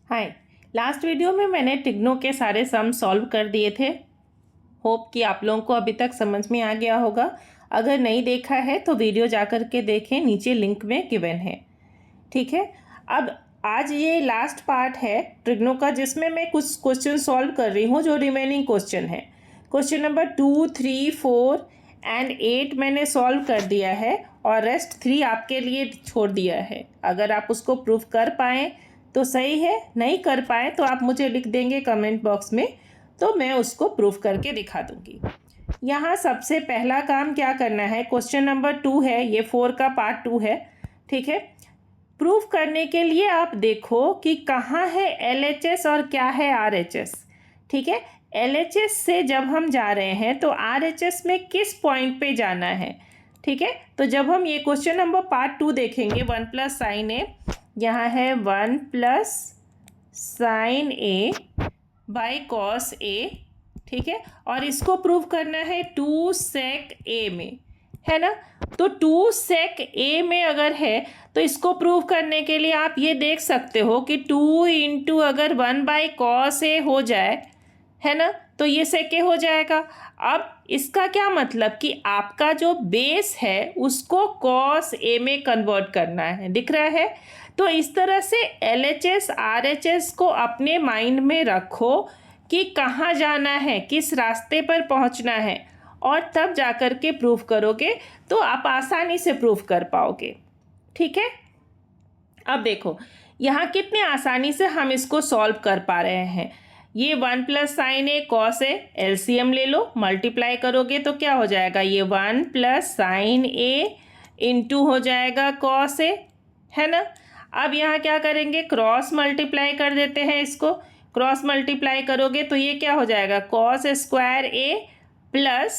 हाय। Last video में मैंने trigno के सारे सम सॉल्व कर दिए थे। होप कि आप लोगों को अभी तक समझ में आ गया होगा। अगर नहीं देखा है तो वीडियो जा कर के देखें, नीचे लिंक में गिवन है। ठीक है, अब आज ये लास्ट पार्ट है ट्रिग्नो का, जिसमें मैं कुछ क्वेश्चन सॉल्व कर रही हूँ जो रिमेनिंग क्वेश्चन है। क्वेश्चन नंबर 2, 3, 4 एंड 8 मैंने सॉल्व कर दिया है और रेस्ट 3 आपके लिए छोड़ दिया है। अगर आप उसको प्रूव कर पाएँ तो सही है, नहीं कर पाए तो आप मुझे लिख देंगे कमेंट बॉक्स में, तो मैं उसको प्रूफ करके दिखा दूंगी। यहाँ सबसे पहला काम क्या करना है, क्वेश्चन नंबर 2 है, ये 4 का पार्ट 2 है। ठीक है, प्रूफ करने के लिए आप देखो कि कहाँ है LHS और क्या है RHS। ठीक है, LHS से जब हम जा रहे हैं तो RHS में किस पॉइंट पे जाना है। ठीक है, तो जब हम ये क्वेश्चन नंबर पार्ट 2 देखेंगे, 1 प्लस साइन ए, यहाँ है 1 plus sine A by cos A. ठीक है, और इसको प्रूव करना है 2 सेक ए में, है ना। तो 2 सेक ए में अगर है तो इसको प्रूव करने के लिए आप ये देख सकते हो कि 2 इंटू अगर 1 बाई कॉस ए हो जाए, है ना, तो ये सेक ए हो जाएगा। अब इसका क्या मतलब कि आपका जो बेस है उसको कॉस ए में कन्वर्ट करना है, दिख रहा है। तो इस तरह से LHS RHS को अपने माइंड में रखो कि कहाँ जाना है, किस रास्ते पर पहुँचना है, और तब जाकर के प्रूफ करोगे तो आप आसानी से प्रूफ कर पाओगे। ठीक है, अब देखो यहाँ कितने आसानी से हम इसको सॉल्व कर पा रहे हैं। ये 1 plus sine A cos A, LCM ले लो, मल्टीप्लाई करोगे तो क्या हो जाएगा, ये 1 प्लस साइन ए इंटू हो जाएगा कॉस ए, है ना। अब यहाँ क्या करेंगे, क्रॉस मल्टीप्लाई कर देते हैं इसको। क्रॉस मल्टीप्लाई करोगे तो ये क्या हो जाएगा, कॉस स्क्वायर ए प्लस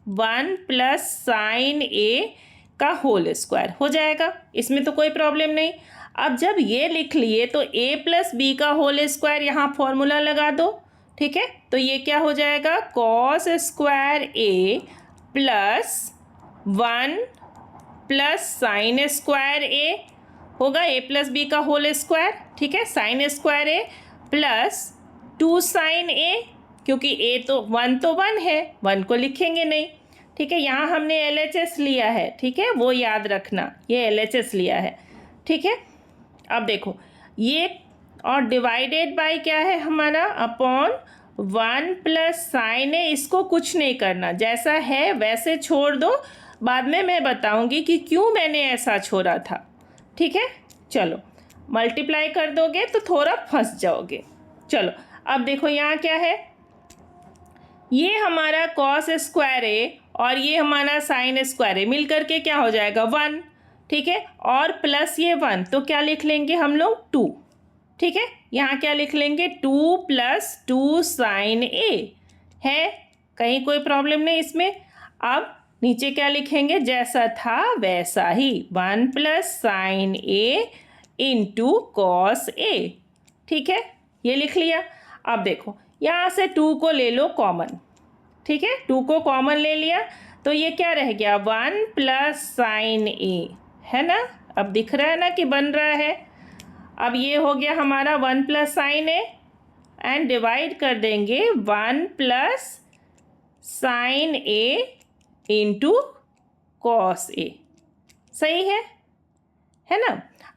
1 प्लस साइन ए का होल स्क्वायर हो जाएगा। इसमें तो कोई प्रॉब्लम नहीं। अब जब ये लिख लिए तो a प्लस बी का होल स्क्वायर, यहाँ फॉर्मूला लगा दो। ठीक है, तो ये क्या हो जाएगा, कॉस स्क्वायर ए प्लस 1 प्लस साइन स्क्वायर ए होगा a प्लस बी का होल स्क्वायर। ठीक है, साइन स्क्वायर ए प्लस 2 साइन ए, क्योंकि a तो 1 है, 1 को लिखेंगे नहीं। ठीक है, यहाँ हमने LHS लिया है, ठीक है, वो याद रखना, ये LHS लिया है। ठीक है, अब देखो ये और डिवाइडेड बाय क्या है हमारा, अपॉन 1 प्लस साइन ए। इसको कुछ नहीं करना, जैसा है वैसे छोड़ दो, बाद में मैं बताऊंगी कि क्यों मैंने ऐसा छोड़ा था। ठीक है, चलो मल्टीप्लाई कर दोगे तो थोड़ा फंस जाओगे। चलो अब देखो यहाँ क्या है, ये हमारा कॉस स्क्वायर ए और ये हमारा साइन स्क्वायर ए मिलकर के क्या हो जाएगा, 1। ठीक है, और प्लस ये 1, तो क्या लिख लेंगे हम लोग, 2। ठीक है, यहाँ क्या लिख लेंगे, 2 प्लस 2 साइन ए है, कहीं कोई प्रॉब्लम नहीं इसमें। अब नीचे क्या लिखेंगे, जैसा था वैसा ही, 1 plus sine A into cos A. ठीक है, ये लिख लिया। अब देखो यहाँ से 2 को ले लो कॉमन। ठीक है, 2 को कॉमन ले लिया तो ये क्या रह गया, 1 प्लस साइन ए, है ना। अब दिख रहा है ना कि बन रहा है। अब ये हो गया हमारा 1 plus sine A and divide कर देंगे 1 plus sine A into cos A. सही है ना।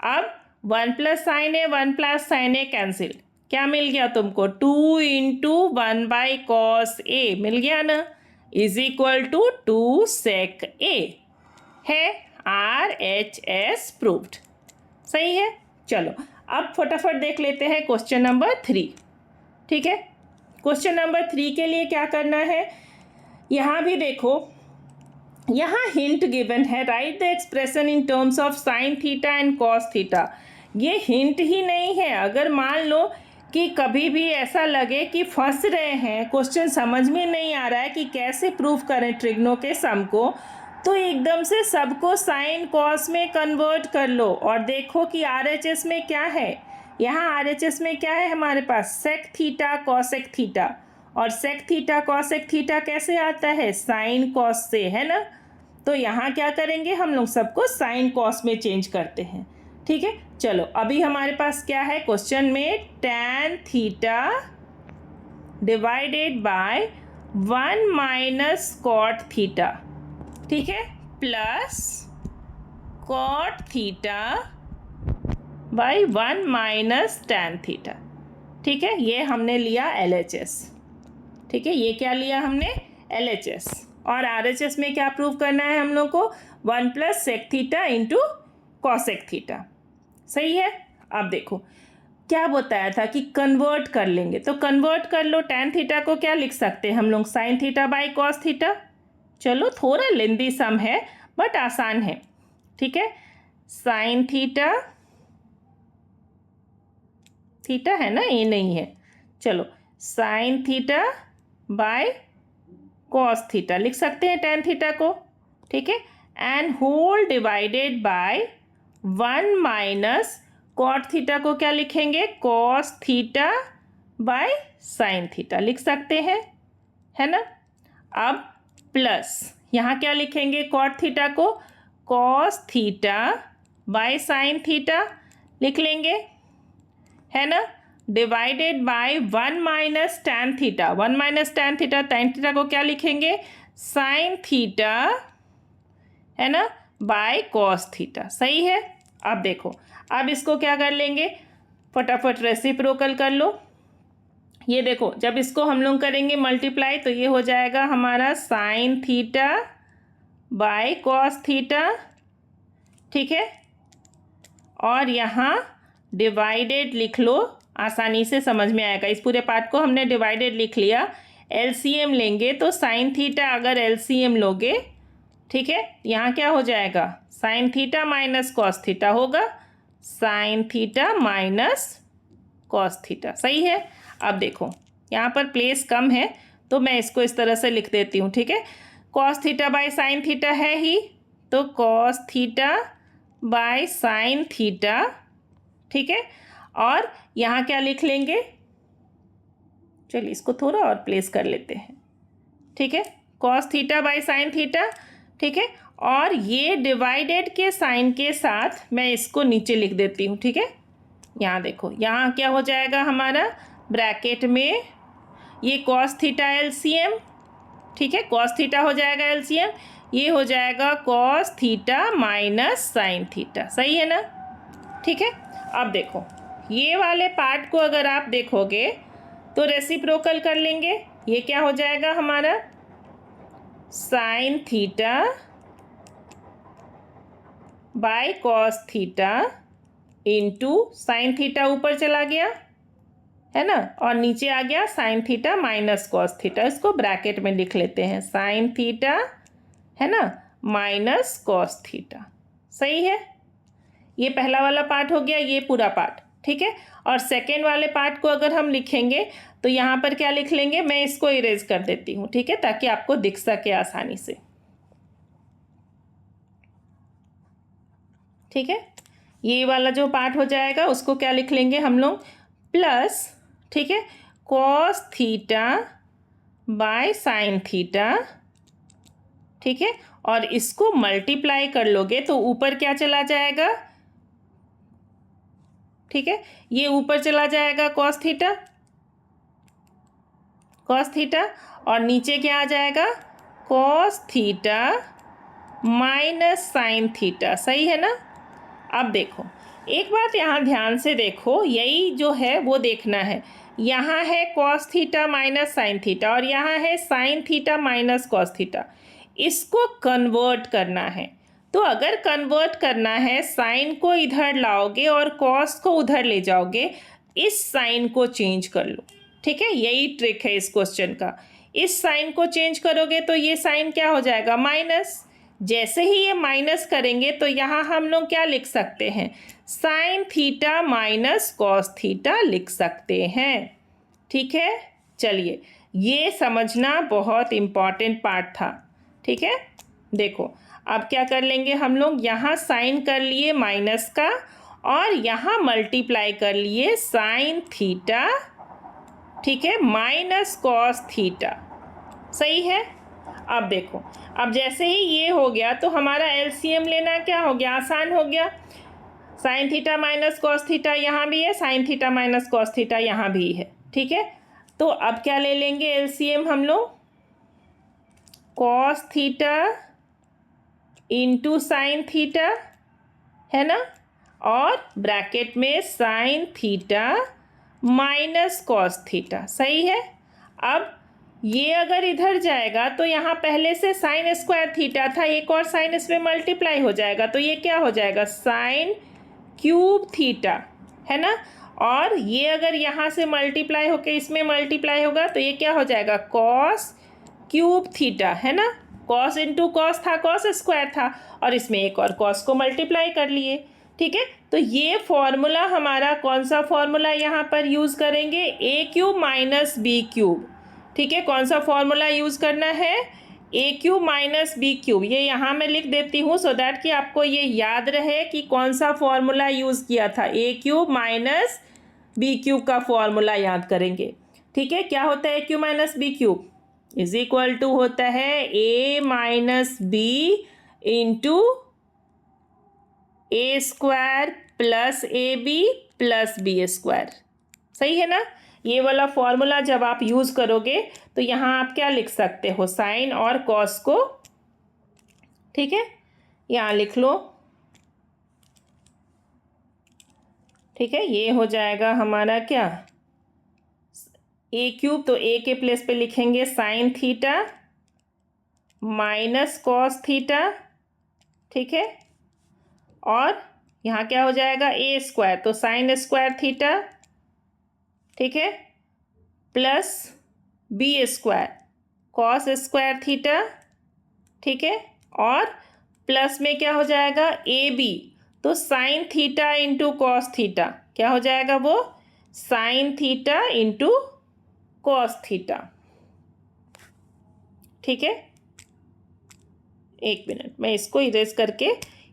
अब 1 प्लस साइन ए 1 प्लस साइन ए कैंसिल, क्या मिल गया तुमको, 2 इंटू 1 बाई कॉस ए मिल गया ना, इज इक्वल टू 2 सेक ए है। RHS proved. सही है। चलो अब फटाफट देख लेते हैं क्वेश्चन नंबर 3। ठीक है, क्वेश्चन नंबर 3 के लिए क्या करना है, यहाँ भी देखो, यहाँ हिंट गिवन है, right the expression in terms of sine theta and cos theta. ये हिंट ही नहीं है, अगर मान लो कि कभी भी ऐसा लगे कि फंस रहे हैं, क्वेश्चन समझ में नहीं आ रहा है कि कैसे प्रूफ करें ट्रिग्नो के सम को, तो एकदम से सबको साइन कॉस में कन्वर्ट कर लो और देखो कि RHS में क्या है। यहाँ RHS में क्या है हमारे पास, सेक थीटा कॉसेक थीटा, और सेक थीटा कॉसेक थीटा कैसे आता है, साइन कॉस से, है ना। तो यहाँ क्या करेंगे हम लोग, सबको साइन कॉस में चेंज करते हैं। ठीक है, चलो अभी हमारे पास क्या है क्वेश्चन में, tan theta divided by 1 minus cot theta, ठीक है, plus cot theta by 1 minus tan theta, ठीक है, ये हमने लिया LHS, ठीक है, ये क्या लिया हमने LHS। और RHS में क्या प्रूव करना है हम लोग को, 1 plus sec theta into cosec theta, सही है। अब देखो क्या बताया था कि कन्वर्ट कर लेंगे, तो कन्वर्ट कर लो, tan थीटा को क्या लिख सकते हैं हम लोग, sine theta by cos theta. चलो थोड़ा लेंदी सम है बट आसान है, ठीक है, साइन थीटा, थीटा है ना, ये नहीं है, चलो sine theta by cos theta लिख सकते हैं tan थीटा को, ठीक है, and whole divided by 1 minus cot theta को क्या लिखेंगे, cos theta by sine theta लिख सकते हैं, है ना। अब प्लस यहाँ क्या लिखेंगे, कॉट थीटा को cos theta by sine theta लिख लेंगे, है ना, divided by 1 minus tan theta, 1 minus tan theta, tan theta को क्या लिखेंगे, साइन थीटा, है ना, बाय कॉस थीटा, सही है। अब देखो, अब इसको क्या कर लेंगे, फटाफट रेसिप्रोकल कर लो। ये देखो जब इसको हम लोग करेंगे मल्टीप्लाई तो ये हो जाएगा हमारा sign theta by cos theta, ठीक है, और यहाँ डिवाइडेड लिख लो, आसानी से समझ में आएगा। इस पूरे पार्ट को हमने डिवाइडेड लिख लिया, एलसीएम लेंगे तो साइन थीटा अगर एलसीएम लोगे, ठीक है, यहाँ क्या हो जाएगा, sine theta minus cos theta होगा, sine theta minus cos theta, सही है। अब देखो यहाँ पर प्लेस कम है तो मैं इसको इस तरह से लिख देती हूँ, ठीक है, cos theta by sine theta है ही, तो cos theta by sine theta, ठीक है, और यहाँ क्या लिख लेंगे, चलिए इसको थोड़ा और प्लेस कर लेते हैं, ठीक है, cos theta by sine theta, ठीक है, और ये डिवाइडेड के साइन के साथ मैं इसको नीचे लिख देती हूँ, ठीक है। यहाँ देखो, यहाँ क्या हो जाएगा हमारा, ब्रैकेट में ये कॉस थीटा एलसीएम, ठीक है, कॉस थीटा हो जाएगा एलसीएम, ये हो जाएगा cos theta minus sine theta, सही है ना, ठीक है। अब देखो ये वाले पार्ट को अगर आप देखोगे तो रेसिप्रोकल कर लेंगे, ये क्या हो जाएगा हमारा, sign theta by cos theta into sine theta ऊपर चला गया, है ना, और नीचे आ गया sign theta minus cos theta, इसको ब्रैकेट में लिख लेते हैं, साइन थीटा, है ना, माइनस कॉस थीटा, सही है। ये पहला वाला पार्ट हो गया, ये पूरा पार्ट, ठीक है, और सेकेंड वाले पार्ट को अगर हम लिखेंगे तो यहाँ पर क्या लिख लेंगे, मैं इसको इरेज कर देती हूँ, ठीक है, ताकि आपको दिख सके आसानी से, ठीक है। ये वाला जो पार्ट हो जाएगा उसको क्या लिख लेंगे हम लोग, प्लस, ठीक है, cos theta by sine theta, ठीक है, और इसको मल्टीप्लाई कर लोगे तो ऊपर क्या चला जाएगा, ठीक है, ये ऊपर चला जाएगा कॉस थीटा, कॉस थीटा, और नीचे क्या आ जाएगा, cos theta minus sine theta, सही है ना। अब देखो एक बात यहाँ ध्यान से देखो, यही जो है वो देखना है, यहाँ है cos theta minus sine theta और यहाँ है sign theta minus cos theta, इसको कन्वर्ट करना है। तो अगर कन्वर्ट करना है, साइन को इधर लाओगे और कॉस को उधर ले जाओगे, इस साइन को चेंज कर लो, ठीक है, यही ट्रिक है इस क्वेश्चन का। इस साइन को चेंज करोगे तो ये साइन क्या हो जाएगा, माइनस, जैसे ही ये माइनस करेंगे तो यहाँ हम लोग क्या लिख सकते हैं, sign theta minus cos theta लिख सकते हैं, ठीक है। चलिए ये समझना बहुत इम्पॉर्टेंट पार्ट था, ठीक है। देखो अब क्या कर लेंगे हम लोग, यहाँ साइन कर लिए माइनस का और यहाँ मल्टीप्लाई कर लिए साइन थीटा, ठीक है, माइनस कॉस थीटा, सही है। अब देखो, अब जैसे ही ये हो गया तो हमारा एलसीएम लेना क्या हो गया, आसान हो गया, sign theta minus cos theta यहाँ भी है, sign theta minus cos theta यहाँ भी है, ठीक है। तो अब क्या ले लेंगे एलसीएम हम लोग, cos theta into sine theta, है ना, और ब्रैकेट में sign theta minus cos theta, सही है। अब ये अगर इधर जाएगा तो यहाँ पहले से साइन स्क्वायर थीटा था, एक और साइन इसमें मल्टीप्लाई हो जाएगा, तो ये क्या हो जाएगा, साइन क्यूब थीटा, है ना। और ये अगर यहाँ से मल्टीप्लाई होके इसमें मल्टीप्लाई होगा तो ये क्या हो जाएगा, कॉस क्यूब थीटा, है ना। कॉस इंटू कॉस था, कॉस स्क्वायर था, और इसमें एक और कॉस को मल्टीप्लाई कर लिए, ठीक है। तो ये फॉर्मूला हमारा कौन सा फॉर्मूला यहाँ पर यूज़ करेंगे, ए क्यूब माइनस बी क्यूब, ठीक है। कौन सा फॉर्मूला यूज़ करना है, A cube minus B cube. ये यहाँ मैं लिख देती हूँ सो दैट कि आपको ये याद रहे कि कौन सा फॉर्मूला यूज़ किया था, A cube minus B cube का फॉर्मूला याद करेंगे, ठीक है। क्या होता है A cube minus B cube, is equal to होता है A minus B into A square plus A B plus B square, सही है ना। ये वाला फॉर्मूला जब आप यूज़ करोगे तो यहाँ आप क्या लिख सकते हो, साइन और कॉस को, ठीक है, यहाँ लिख लो, ठीक है। ये हो जाएगा हमारा क्या, ए क्यूब, तो ए के प्लेस पे लिखेंगे sine theta minus cos theta, ठीक है। और यहाँ क्या हो जाएगा, ए स्क्वायर, तो साइन स्क्वायर थीटा, ठीक है, plus B square cos square theta, ठीक है। और प्लस में क्या हो जाएगा, ए बी, तो sine theta into cos theta, क्या हो जाएगा वो, sine theta into cos theta, ठीक है। एक मिनट, मैं इसको इरेज करके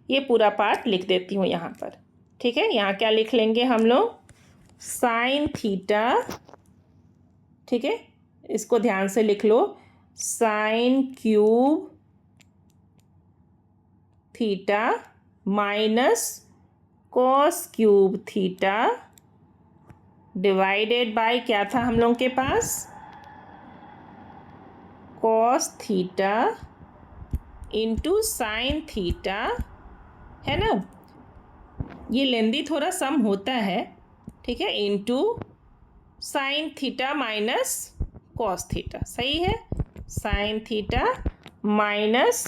ये पूरा पार्ट लिख देती हूँ यहाँ पर, ठीक है। यहाँ क्या लिख लेंगे हम लोग, साइन थीटा, ठीक है, इसको ध्यान से लिख लो, sine cube theta minus cos cube theta divided by क्या था हम लोगों के पास, cos theta into sine theta, है ना। ये लेंदी थोड़ा सम होता है, ठीक है, into sine theta minus cos theta, सही है, sign theta minus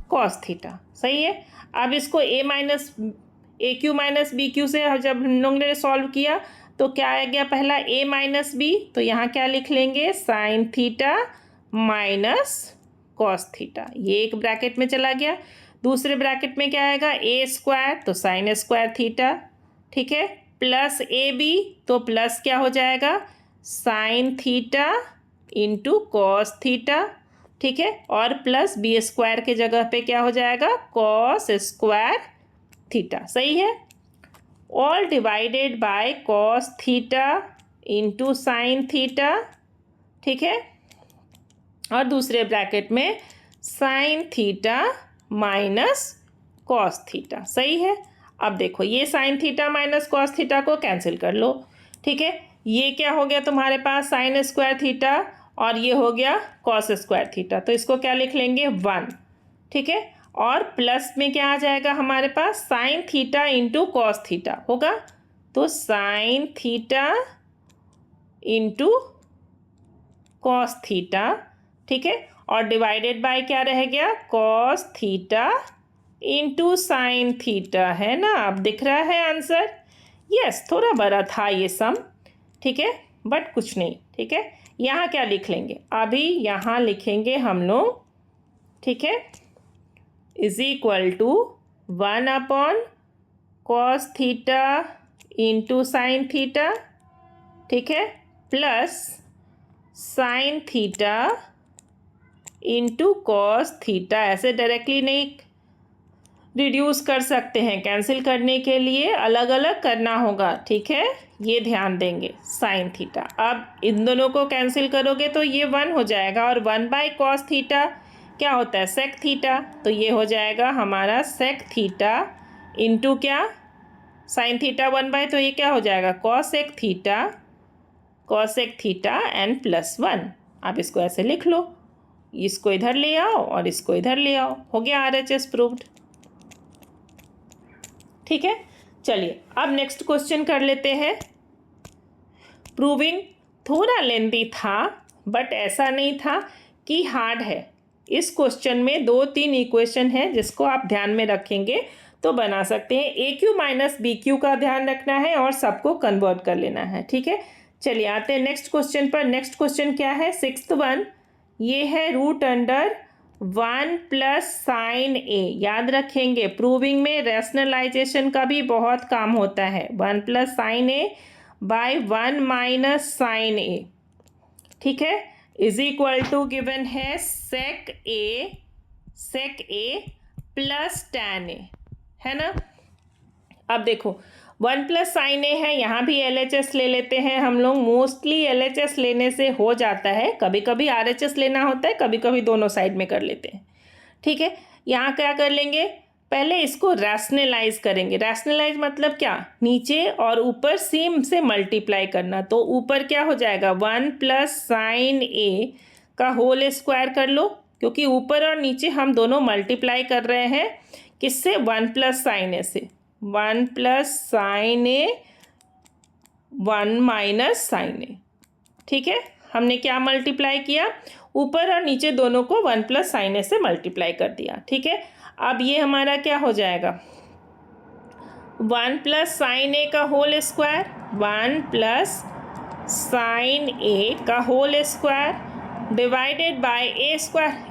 cos theta, सही है। अब इसको ए क्यू माइनस बी क्यू से जब हम लोग ने सॉल्व किया तो क्या आ गया, पहला ए माइनस बी, तो यहाँ क्या लिख लेंगे, sign theta minus cos theta, ये एक ब्रैकेट में चला गया। दूसरे ब्रैकेट में क्या आएगा, ए स्क्वायर, तो साइन स्क्वायर थीटा, ठीक है, प्लस ए बी, तो प्लस क्या हो जाएगा, sine theta into cos theta, ठीक है, और प्लस बी स्क्वायर के जगह पे क्या हो जाएगा, कॉस स्क्वायर थीटा, सही है। All divided by cos theta into sine theta, ठीक है, और दूसरे ब्रैकेट में sign theta minus cos theta, सही है। अब देखो ये sign theta minus cos theta को कैंसिल कर लो, ठीक है। ये क्या हो गया तुम्हारे पास, साइन स्क्वायर थीटा, और ये हो गया कॉस स्क्वायर थीटा, तो इसको क्या लिख लेंगे, 1, ठीक है। और प्लस में क्या आ जाएगा हमारे पास, sine theta into cos theta होगा, तो sine theta into cos theta, ठीक है, और डिवाइडेड बाय क्या रह गया, cos theta into sine theta, है ना। अब दिख रहा है आंसर, यस, थोड़ा बड़ा था ये सम, ठीक है, बट कुछ नहीं, ठीक है। यहाँ क्या लिख लेंगे, अभी यहाँ लिखेंगे हम लोग, ठीक है, is equal to 1 upon cos theta into sine theta, ठीक है, plus sine theta into cos theta. ऐसे डायरेक्टली नहीं रिड्यूस कर सकते हैं, कैंसिल करने के लिए अलग अलग करना होगा, ठीक है, ये ध्यान देंगे, साइन थीटा। अब इन दोनों को कैंसिल करोगे तो ये 1 हो जाएगा, और 1 बाय कॉस थीटा क्या होता है, सेक थीटा, तो ये हो जाएगा हमारा सेक थीटा इंटू क्या, साइन थीटा 1/, तो ये क्या हो जाएगा कॉसेक थीटा n + 1। आप इसको ऐसे लिख लो, इसको इधर ले आओ और इसको इधर ले आओ, हो गया RHS प्रूव्ड। ठीक है, चलिए अब नेक्स्ट क्वेश्चन कर लेते हैं। प्रूविंग थोड़ा लेंथी था बट ऐसा नहीं था कि हार्ड है। इस क्वेश्चन में 2-3 इक्वेशन है जिसको आप ध्यान में रखेंगे तो बना सकते हैं। AQ - BQ का ध्यान रखना है और सबको कन्वर्ट कर लेना है। ठीक है, चलिए आते हैं नेक्स्ट क्वेश्चन पर। नेक्स्ट क्वेश्चन क्या है, 6th वन, ये है √1 + sin A। याद रखेंगे प्रूविंग में रैशनलाइजेशन का भी बहुत काम होता है। 1 + sin A / 1 - sin A, ठीक है, इज इक्वल टू गिवन है sec A + tan A, है ना। अब देखो 1 + sin A है, यहाँ भी LHS ले लेते हैं हम लोग। मोस्टली LHS लेने से हो जाता है, कभी कभी RHS लेना होता है, कभी कभी दोनों साइड में कर लेते हैं। ठीक है, यहाँ क्या कर लेंगे, पहले इसको रैशनलाइज करेंगे। रैशनलाइज मतलब क्या, नीचे और ऊपर सेम से मल्टीप्लाई करना। तो ऊपर क्या हो जाएगा 1 + sin A का होल स्क्वायर कर लो, क्योंकि ऊपर और नीचे हम दोनों मल्टीप्लाई कर रहे हैं किससे, 1 + sin A से। 1 + sin A 1 - sin A, ठीक है, हमने क्या मल्टीप्लाई किया, ऊपर और नीचे दोनों को 1 + sin A से मल्टीप्लाई कर दिया। ठीक है, अब ये हमारा क्या हो जाएगा 1 + sin A का होल स्क्वायर, 1 + sin A का whole square divided by A²,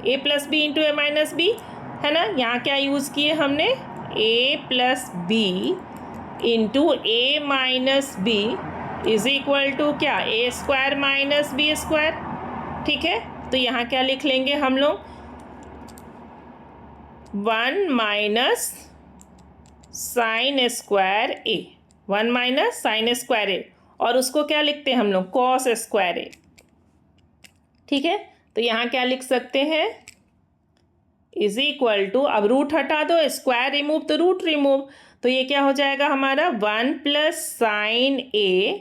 A + B × A - B, है ना। यहाँ क्या यूज़ किए हमने, A + B × A - B is equal to क्या, A² - B²। ठीक है, तो यहाँ क्या लिख लेंगे हम लोग, 1 - sin² A, 1 - sin² A, और उसको क्या लिखते हैं हम लोग, cos² A। ठीक है, तो यहाँ क्या लिख सकते हैं, इज इक्वल टू, अब रूट हटा दो, स्क्वायर रिमूव तो रूट रिमूव, तो ये क्या हो जाएगा हमारा 1 + sin A,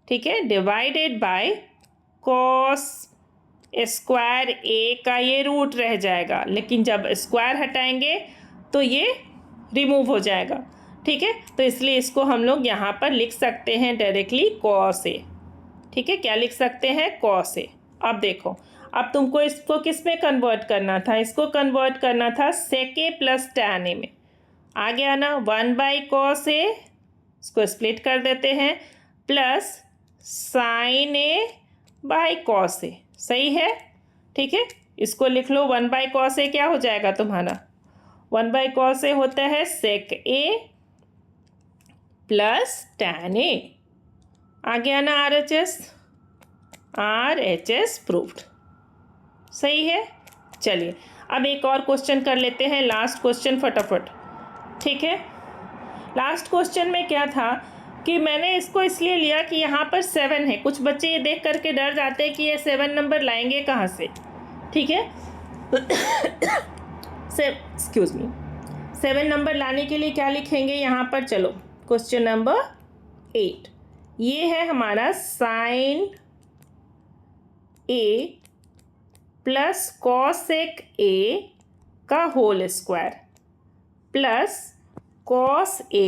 ठीक है, डिवाइडेड बाय cos² A का ये रूट रह जाएगा, लेकिन जब स्क्वायर हटाएंगे तो ये रिमूव हो जाएगा। ठीक है, तो इसलिए इसको हम लोग यहाँ पर लिख सकते हैं डायरेक्टली cos A। ठीक है, क्या लिख सकते हैं, cos A। अब देखो, अब तुमको इसको किस में कन्वर्ट करना था, इसको कन्वर्ट करना था sec A + tan A में। आ गया ना, 1/cos A, इसको स्प्लिट कर देते हैं, plus sin A / cos A। सही है, ठीक है, इसको लिख लो, 1/cos A क्या हो जाएगा तुम्हारा, 1/cos A होता है sec A + tan A। आ गया ना RHS प्रूव्ड। सही है, चलिए अब एक और क्वेश्चन कर लेते हैं, लास्ट क्वेश्चन फटाफट। ठीक है, लास्ट क्वेश्चन में क्या था कि मैंने इसको इसलिए लिया कि यहाँ पर 7 है। कुछ बच्चे ये देख करके डर जाते हैं कि ये 7 नंबर लाएंगे कहाँ से। ठीक है, एक्सक्यूज़ मी, 7 नंबर लाने के लिए क्या लिखेंगे यहाँ पर, चलो क्वेश्चन नंबर 8, ये है हमारा sin A + cosec A का whole square plus cos A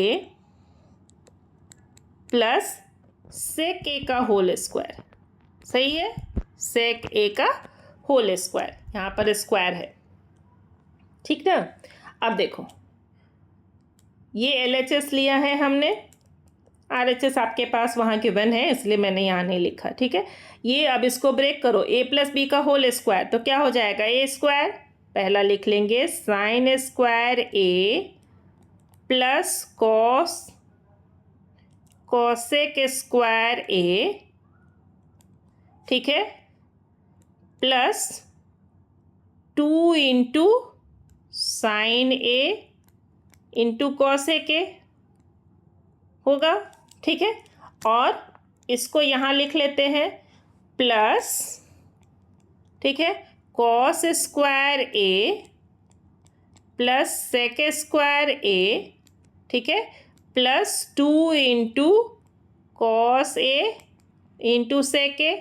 + sec A का होल स्क्वायर। सही है, sec A का होल स्क्वायर, यहाँ पर स्क्वायर है। ठीक ना, अब देखो ये LHS लिया है हमने, RHS आपके पास वहाँ गिवन है इसलिए मैंने यहाँ नहीं लिखा। ठीक है, ये अब इसको ब्रेक करो, A + B का होल स्क्वायर, तो क्या हो जाएगा A², पहला लिख लेंगे sin² A + cosec² A, ठीक है, plus 2 × sin A × cosec A होगा। ठीक है, और इसको यहाँ लिख लेते हैं प्लस, ठीक है, cos² A + sec² A, ठीक है, plus 2 into cos A into sec ए।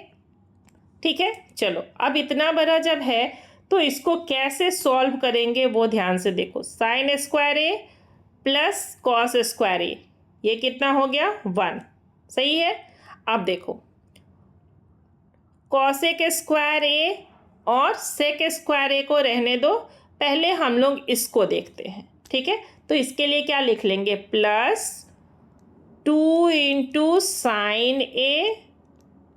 ठीक है, चलो अब इतना बड़ा जब है तो इसको कैसे सॉल्व करेंगे वो ध्यान से देखो। साइन स्क्वायर ए प्लस कॉस स्क्वायर ए, ये कितना हो गया 1, सही है। अब देखो कॉसेक स्क्वायर ए और सेक स्क्वायर ए को रहने दो, पहले हम लोग इसको देखते हैं। ठीक है, तो इसके लिए क्या लिख लेंगे, प्लस 2 इंटू साइन ए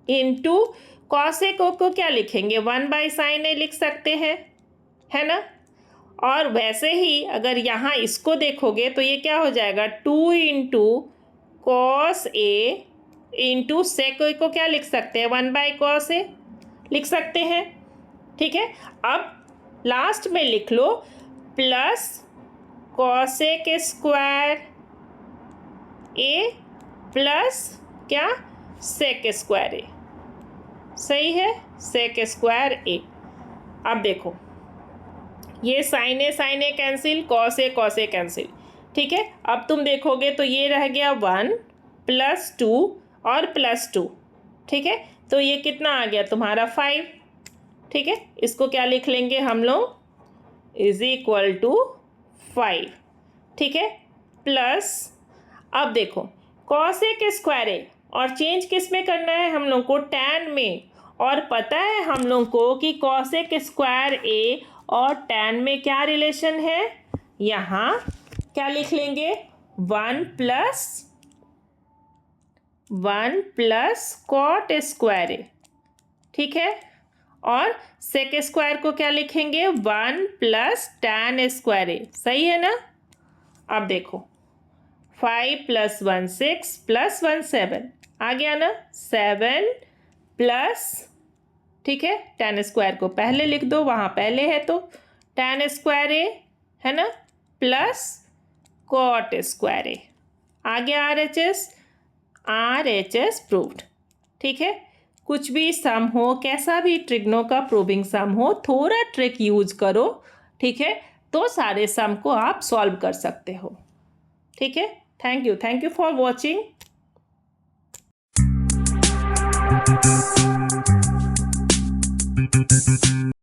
इंटू कॉसेक को क्या लिखेंगे 1 बाई साइन ए लिख सकते हैं, है ना। और वैसे ही अगर यहाँ इसको देखोगे तो ये क्या हो जाएगा 2 into cos A into sec को क्या लिख सकते हैं 1 बाई कॉस ए लिख सकते हैं। ठीक है, अब लास्ट में लिख लो प्लस कॉसेक स्क्वायर ए प्लस क्या सेक स्क्वायर ए, सही है, सेक स्क्वायर ए। अब देखो ये sign A cancel, cos A cancel. ठीक है, अब तुम देखोगे तो ये रह गया 1 प्लस 2 और प्लस 2। ठीक है, तो ये कितना आ गया तुम्हारा 5। ठीक है, इसको क्या लिख लेंगे हम लोग इज इक्वल टू 5। ठीक है, प्लस अब देखो कॉसेक स्क्वायर ए और चेंज किस में करना है हम लोग को, टैन में। और पता है हम लोग को कि कॉसेक स्क्वायर ए और टैन में क्या रिलेशन है, यहाँ क्या लिख लेंगे 1 प्लस कॉट स्क्वायर ए। ठीक है, और सेक स्क्वायर को क्या लिखेंगे 1 प्लस टैन स्क्वायर ए, सही है ना। अब देखो 5 प्लस 1 6 प्लस 1 7 आ गया ना, 7 प्लस, ठीक है, टैन स्क्वायर को पहले लिख दो, वहाँ पहले है तो टैन स्क्वायर ए है ना, प्लस कॉट स्क्वायर ए। आ गया RHS प्रूव्ड। ठीक है, कुछ भी सम हो, कैसा भी ट्रिग्नो का प्रूविंग सम हो, थोड़ा ट्रिक यूज करो। ठीक है, तो सारे सम को आप सॉल्व कर सकते हो। ठीक है, थैंक यू फॉर वॉचिंग।